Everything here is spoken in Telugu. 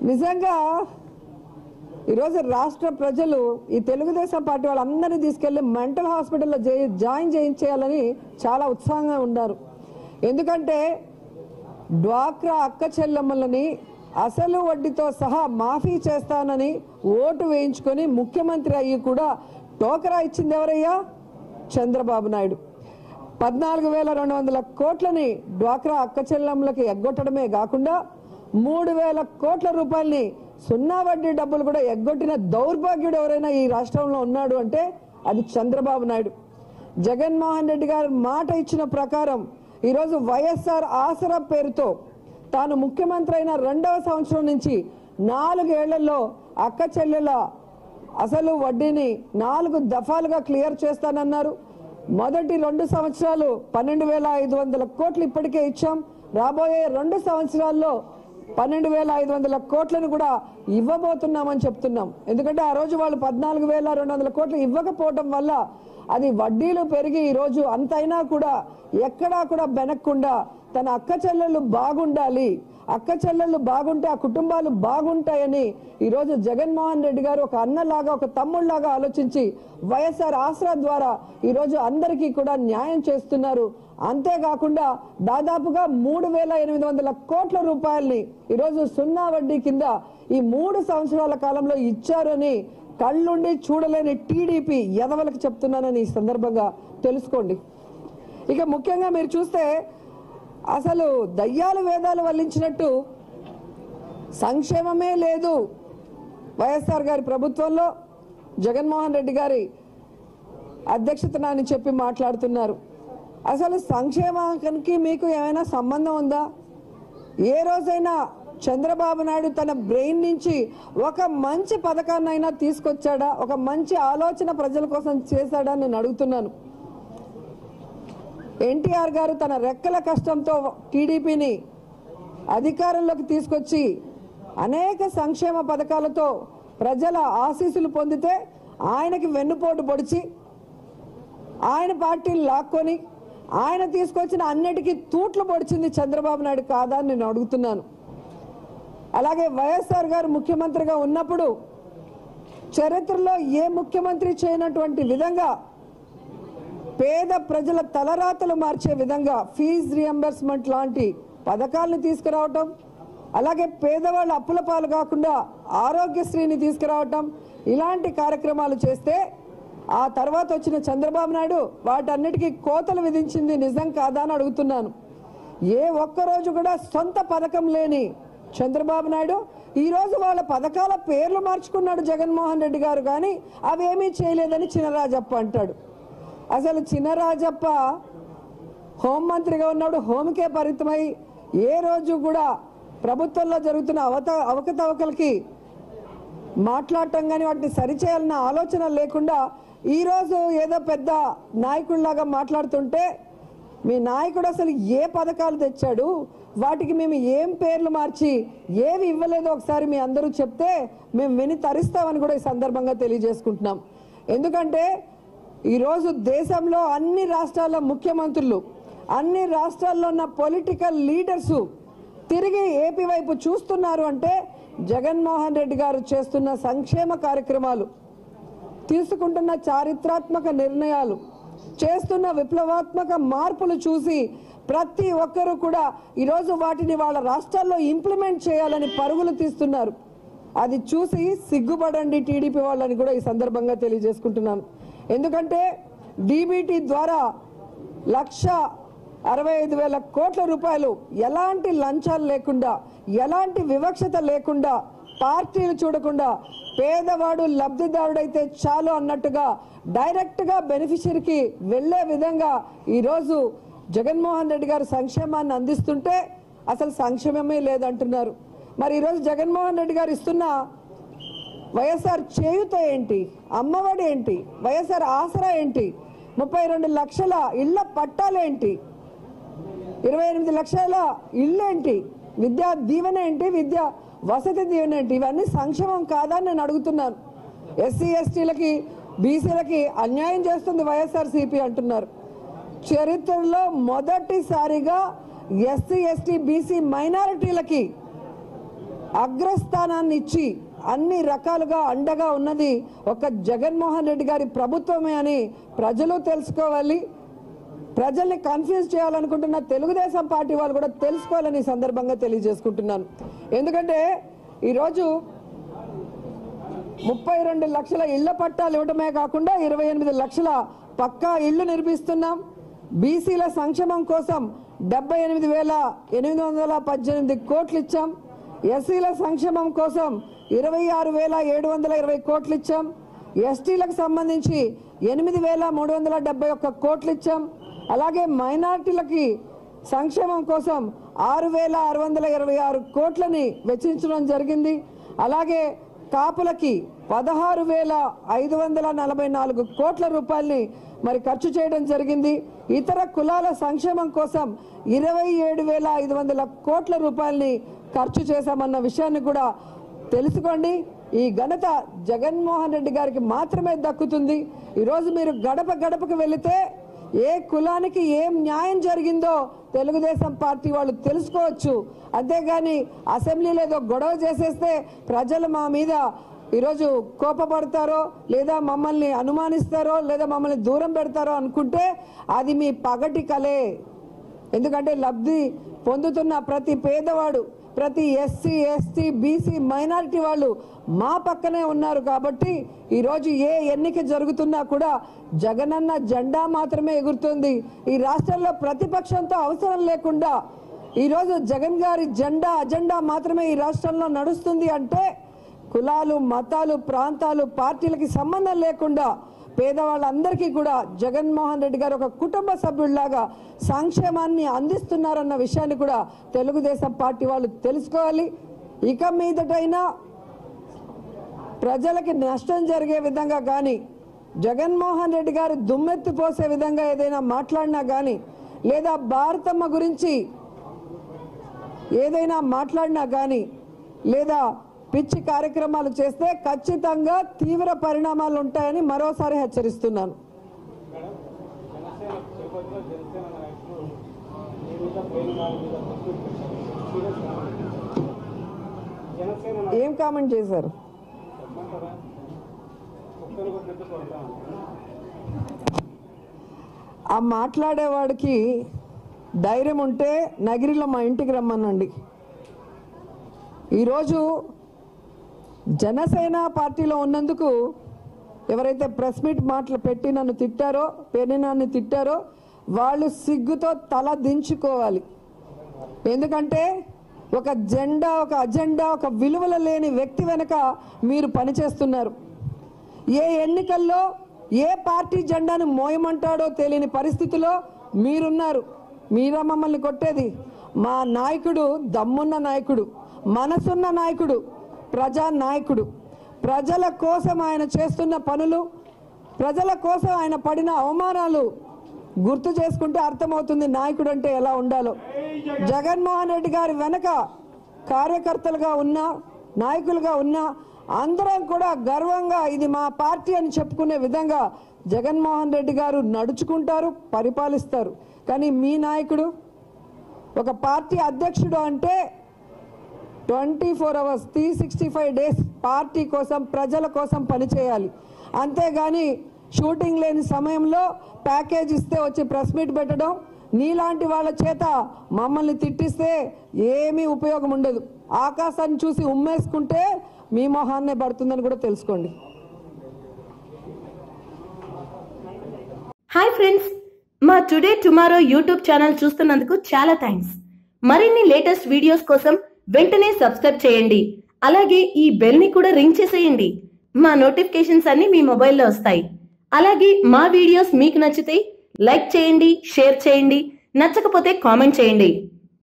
నిజంగా ఈరోజు రాష్ట్ర ప్రజలు ఈ తెలుగుదేశం పార్టీ వాళ్ళందరినీ తీసుకెళ్లి మెంటల్ హాస్పిటల్లో జాయిన్ చేయించేయాలని చాలా ఉత్సాహంగా ఉన్నారు. ఎందుకంటే డ్వాక్రా అక్క చెల్లెమ్మలని అసలు వడ్డీతో సహా మాఫీ చేస్తానని ఓటు వేయించుకొని ముఖ్యమంత్రి అయ్యి కూడా టోకరా ఇచ్చింది ఎవరయ్యా? చంద్రబాబు నాయుడు. 14,200 కోట్లని డ్వాక్రా అక్క చెల్లెమ్మలకి ఎగ్గొట్టడమే కాకుండా 3,000 కోట్ల రూపాయలని సున్నా వడ్డీ డబ్బులు కూడా ఎగ్గొట్టిన దౌర్భాగ్యుడు ఎవరైనా ఈ రాష్ట్రంలో ఉన్నాడు అంటే అది చంద్రబాబు నాయుడు. జగన్మోహన్ రెడ్డి గారు మాట ఇచ్చిన ప్రకారం ఈరోజు వైఎస్ఆర్ ఆసరా పేరుతో తాను ముఖ్యమంత్రి అయిన 2వ సంవత్సరం నుంచి 4 ఏళ్లలో అక్క చెల్లెల అసలు వడ్డీని 4 దఫాలుగా క్లియర్ చేస్తానన్నారు. మొదటి 2 సంవత్సరాలు 12,500 కోట్లు ఇప్పటికే ఇచ్చాం. రాబోయే 2 సంవత్సరాల్లో 12,500 కోట్లను కూడా ఇవ్వబోతున్నామని చెప్తున్నాం. ఎందుకంటే ఆ రోజు వాళ్ళు 14,200 కోట్లు ఇవ్వకపోవడం వల్ల అది వడ్డీలు పెరిగి ఈరోజు అంతైనా కూడా ఎక్కడా కూడా బెనక్కుండా తన అక్క చెల్లెళ్ళు బాగుండాలి, అక్క చెల్లెళ్ళు బాగుంటే ఆ కుటుంబాలు బాగుంటాయని ఈరోజు జగన్మోహన్ రెడ్డి గారు ఒక అన్నలాగా ఒక తమ్ముళ్లాగా ఆలోచించి వైఎస్ఆర్ ఆసరా ద్వారా ఈరోజు అందరికీ కూడా న్యాయం చేస్తున్నారు. అంతేకాకుండా దాదాపుగా 3,800 కోట్ల రూపాయల్ని ఈరోజు సున్నా వడ్డీ కింద ఈ 3 సంవత్సరాల కాలంలో ఇచ్చారని కళ్ళుండి చూడలేని టీడీపీ ఎదవలకు చెప్తున్నానని ఈ సందర్భంగా తెలుసుకోండి. ఇక ముఖ్యంగా మీరు చూస్తే అసలు దయ్యాలు వేదాలు వల్లించినట్టు సంక్షేమమే లేదు వైఎస్ఆర్ గారి ప్రభుత్వంలో, జగన్మోహన్ రెడ్డి గారి అధ్యక్షతన అని చెప్పి మాట్లాడుతున్నారు. అసలు సంక్షేమానికి మీకు ఏమైనా సంబంధం ఉందా? ఏ రోజైనా చంద్రబాబు నాయుడు తన బ్రెయిన్ నుంచి ఒక మంచి పథకాన్నైనా తీసుకొచ్చాడా? ఒక మంచి ఆలోచన ప్రజల కోసం చేశాడా నేను అడుగుతున్నాను. ఎన్టీఆర్ గారు తన రెక్కల కష్టంతో టీడీపీని అధికారంలోకి తీసుకొచ్చి అనేక సంక్షేమ పథకాలతో ప్రజల ఆశీస్సులు పొందితే ఆయనకి వెన్నుపోటు పొడిచి ఆయన పార్టీని లాక్కొని ఆయన తీసుకొచ్చిన అన్నిటికీ తూట్లు పొడిచింది చంద్రబాబు నాయుడు కాదా అని నేను అడుగుతున్నాను. అలాగే వైఎస్ఆర్ గారు ముఖ్యమంత్రిగా ఉన్నప్పుడు చరిత్రలో ఏ ముఖ్యమంత్రి చేయనటువంటి విధంగా పేద ప్రజల తలరాతలు మార్చే విధంగా ఫీజు రియంబర్స్మెంట్ లాంటి పథకాలను తీసుకురావటం, అలాగే పేదవాళ్ళ అప్పుల పాలు కాకుండా ఆరోగ్యశ్రీని తీసుకురావటం, ఇలాంటి కార్యక్రమాలు చేస్తే ఆ తర్వాత వచ్చిన చంద్రబాబు నాయుడు వాటన్నిటికీ కోతలు విధించింది నిజం కాదా అని అడుగుతున్నాను. ఏ ఒక్కరోజు కూడా సొంత పథకం లేని చంద్రబాబు నాయుడు ఈరోజు వాళ్ళ పథకాల పేర్లు మార్చుకున్నాడు జగన్మోహన్ రెడ్డి గారు, కానీ అవేమీ చేయలేదని చినరాజప్ప అంటాడు. అసలు చినరాజప్ప హోంమంత్రిగా ఉన్నాడు, హోంకే పరిమితమై ఏ రోజు కూడా ప్రభుత్వంలో జరుగుతున్న అవకతవకలకి మాట్లాడటం కానీ వాటిని సరిచేయాలన్న ఆలోచన లేకుండా ఈరోజు ఏదో పెద్ద నాయకుడిలాగా మాట్లాడుతుంటే, మీ నాయకుడు అసలు ఏ పథకాలు తెచ్చాడు, వాటికి మేము ఏం పేర్లు మార్చి ఏవి ఇవ్వలేదో ఒకసారి మీ అందరూ చెప్తే మేము విని తరిస్తామని కూడా ఈ సందర్భంగా తెలియజేసుకుంటున్నాం. ఎందుకంటే ఈరోజు దేశంలో అన్ని రాష్ట్రాల ముఖ్యమంత్రులు, అన్ని రాష్ట్రాల్లో ఉన్న పొలిటికల్ లీడర్సు తిరిగి ఏపీ వైపు చూస్తున్నారు అంటే జగన్మోహన్ రెడ్డి గారు చేస్తున్న సంక్షేమ కార్యక్రమాలు, తీసుకుంటున్న చారిత్రాత్మక నిర్ణయాలు, చేస్తున్న విప్లవాత్మక మార్పులు చూసి ప్రతి ఒక్కరూ కూడా ఈరోజు వాటిని వాళ్ళ రాష్ట్రాల్లో ఇంప్లిమెంట్ చేయాలని పరుగులు తీస్తున్నారు. అది చూసి సిగ్గుపడండి టీడీపీ వాళ్ళని కూడా ఈ సందర్భంగా తెలియజేసుకుంటున్నాను. ఎందుకంటే డీబీటీ ద్వారా 1,65,000 కోట్ల రూపాయలు ఎలాంటి లంచాలు లేకుండా, ఎలాంటి వివక్షత లేకుండా, పార్టీలు చూడకుండా పేదవాడు లబ్ధిదారుడైతే చాలు అన్నట్టుగా డైరెక్ట్గా బెనిఫిషరీకి వెళ్లే విధంగా ఈరోజు జగన్మోహన్ రెడ్డి గారు సంక్షేమాన్ని అందిస్తుంటే అసలు సంక్షేమమే లేదంటున్నారు. మరి ఈరోజు జగన్మోహన్ రెడ్డి గారు ఇస్తున్న వైఎస్ఆర్ చేయూత ఏంటి, అమ్మఒడి ఏంటి, వైఎస్ఆర్ ఆసరా ఏంటి, 32 లక్షల ఇళ్ల పట్టాలేంటి, 28 లక్షల ఇళ్ళు ఏంటి, విద్యా దీవెన ఏంటి, విద్యా వసతి దీవెన ఏంటి? ఇవన్నీ సంక్షేమం కాదా నేను అడుగుతున్నాను. ఎస్సీ ఎస్టీలకి బీసీలకి అన్యాయం చేస్తుంది వైఎస్ఆర్సీపీ అంటున్నారు. చరిత్రలో మొదటిసారిగా ఎస్సీ ఎస్టీ బీసీ మైనారిటీలకి అగ్రస్థానాన్ని ఇచ్చి అన్ని రకాలుగా అండగా ఉన్నది ఒక జగన్మోహన్ రెడ్డి గారి ప్రభుత్వమే అని ప్రజలు తెలుసుకోవాలి. ప్రజల్ని కన్ఫ్యూజ్ చేయాలనుకుంటున్న తెలుగుదేశం పార్టీ వాళ్ళు కూడా తెలుసుకోవాలని సందర్భంగా తెలియజేసుకుంటున్నాను. ఎందుకంటే ఈరోజు 32 లక్షల ఇళ్ల పట్టాలు ఇవ్వడమే కాకుండా 28 లక్షల పక్కా ఇళ్లు నిర్మిస్తున్నాం. బీసీల సంక్షేమం కోసం 78,818 కోట్లు ఇచ్చాం. ఎస్సీల సంక్షేమం కోసం 26,720 కోట్లు ఇచ్చాం. ఎస్టీలకు సంబంధించి 8,371 కోట్లు ఇచ్చాం. అలాగే మైనార్టీలకి సంక్షేమం కోసం 6,626 కోట్లని వెచ్చించడం జరిగింది. అలాగే కాపులకి 16,544 కోట్ల రూపాయలని మరి ఖర్చు చేయడం జరిగింది. ఇతర కులాల సంక్షేమం కోసం 27,500 కోట్ల రూపాయలని ఖర్చు చేశామన్న విషయాన్ని కూడా తెలుసుకోండి. ఈ ఘనత జగన్మోహన్ రెడ్డి గారికి మాత్రమే దక్కుతుంది. ఈరోజు మీరు గడప గడపకు వెళితే ఏ కులానికి ఏం న్యాయం జరిగిందో తెలుగుదేశం పార్టీ వాళ్ళు తెలుసుకోవచ్చు. అంతేగాని అసెంబ్లీలో ఏదో గొడవ చేసేస్తే ప్రజలు మా మీద ఈరోజు కోపపడతారో లేదా మమ్మల్ని అనుమానిస్తారో లేదా మమ్మల్ని దూరం పెడతారో అనుకుంటే అది మీ పగటి కలే. ఎందుకంటే లబ్ధి పొందుతున్న ప్రతి పేదవాడు, ప్రతి ఎస్సీ, ఎస్టీ, బీసీ, మైనారిటీ వాళ్ళు మా పక్కనే ఉన్నారు. కాబట్టి ఈరోజు ఏ ఎన్నిక జరుగుతున్నా కూడా జగనన్న జెండా మాత్రమే ఎగురుతుంది. ఈ రాష్ట్రంలో ప్రతిపక్షంతో అవసరం లేకుండా ఈరోజు జగన్ గారి జెండా, అజెండా మాత్రమే ఈ రాష్ట్రంలో నడుస్తుంది. అంటే కులాలు, మతాలు, ప్రాంతాలు, పార్టీలకి సంబంధం లేకుండా పేదవాళ్ళందరికీ కూడా జగన్మోహన్ రెడ్డి గారు ఒక కుటుంబ సభ్యుడిలాగా సంక్షేమాన్ని అందిస్తున్నారన్న విషయాన్ని కూడా తెలుగుదేశం పార్టీ వాళ్ళు తెలుసుకోవాలి. ఇక మీదటైనా ప్రజలకి నష్టం జరిగే విధంగా కానీ జగన్మోహన్ రెడ్డి గారు దుమ్మెత్తి పోసే విధంగా ఏదైనా మాట్లాడినా కానీ లేదా భారతమ్మ గురించి ఏదైనా మాట్లాడినా కానీ లేదా పిచ్చి కార్యక్రమాలు చేస్తే ఖచ్చితంగా తీవ్ర పరిణామాలు ఉంటాయని మరోసారి హెచ్చరిస్తున్నాను. ఏం కామెంట్ చేశారు? ఆ మాట్లాడేవాడికి ధైర్యం ఉంటే నగిరిలో మా ఇంటికి రమ్మనండి. ఈరోజు జనసేన పార్టీలో ఉన్నందుకు ఎవరైతే ప్రెస్ మీట్ మాటలు పెట్టి నన్ను తిట్టారో, పెనినాన్ని తిట్టారో వాళ్ళు సిగ్గుతో తల దించుకోవాలి. ఎందుకంటే ఒక జెండా, ఒక అజెండా, ఒక విలువలు లేని వ్యక్తి వెనక మీరు పనిచేస్తున్నారు. ఏ ఎన్నికల్లో ఏ పార్టీ జెండాను మోయమంటాడో తెలియని పరిస్థితిలో మీరున్నారు. మీరా మమ్మల్ని కొట్టేది. మా నాయకుడు దమ్మున్న నాయకుడు, మనసున్న నాయకుడు, ప్రజా నాయకుడు. ప్రజల కోసం ఆయన చేస్తున్న పనులు, ప్రజల కోసం ఆయన పడిన అవమానాలు గుర్తు చేసుకుంటే అర్థమవుతుంది నాయకుడు అంటే ఎలా ఉండాలో. జగన్మోహన్ రెడ్డి గారి వెనక కార్యకర్తలుగా ఉన్నా, నాయకులుగా ఉన్నా అందరం కూడా గర్వంగా ఇది మా పార్టీ అని చెప్పుకునే విధంగా జగన్మోహన్ రెడ్డి గారు నడుచుకుంటారు, పరిపాలిస్తారు. కానీ మీ నాయకుడు ఒక పార్టీ అధ్యక్షుడు అంటే 24 hours 365 days పార్టీ కోసం, ప్రజల కోసం పనిచేయాలి. అంతేగాని షూటింగ్ లేని సమయంలో ప్యాకేజ్ ఇస్తే వచ్చి ప్రెస్ మీట్ పెట్టడం, నీలాంటి వాళ్ళ చేత మమ్మల్ని తిట్టిస్తే ఏమీ ఉపయోగం ఉండదు. ఆకాశాన్ని చూసి ఉమ్మేసుకుంటే మీ మొహాన్నే పడుతుందని కూడా తెలుసుకోండి. హాయ్ ఫ్రెండ్స్, మా టుడే టుమారో యూట్యూబ్ ఛానల్ చూస్తున్నందుకు చాలా థ్యాంక్స్. మరిన్ని లేటెస్ట్ వీడియోస్ కోసం వెంటనే సబ్స్క్రైబ్ చేయండి. అలాగే ఈ బెల్ ని కూడా రింగ్ చేసేయండి. మా నోటిఫికేషన్స్ అన్ని మీ మొబైల్లో వస్తాయి. అలాగే మా వీడియోస్ మీకు నచ్చితే లైక్ చేయండి, షేర్ చేయండి, నచ్చకపోతే కామెంట్ చేయండి.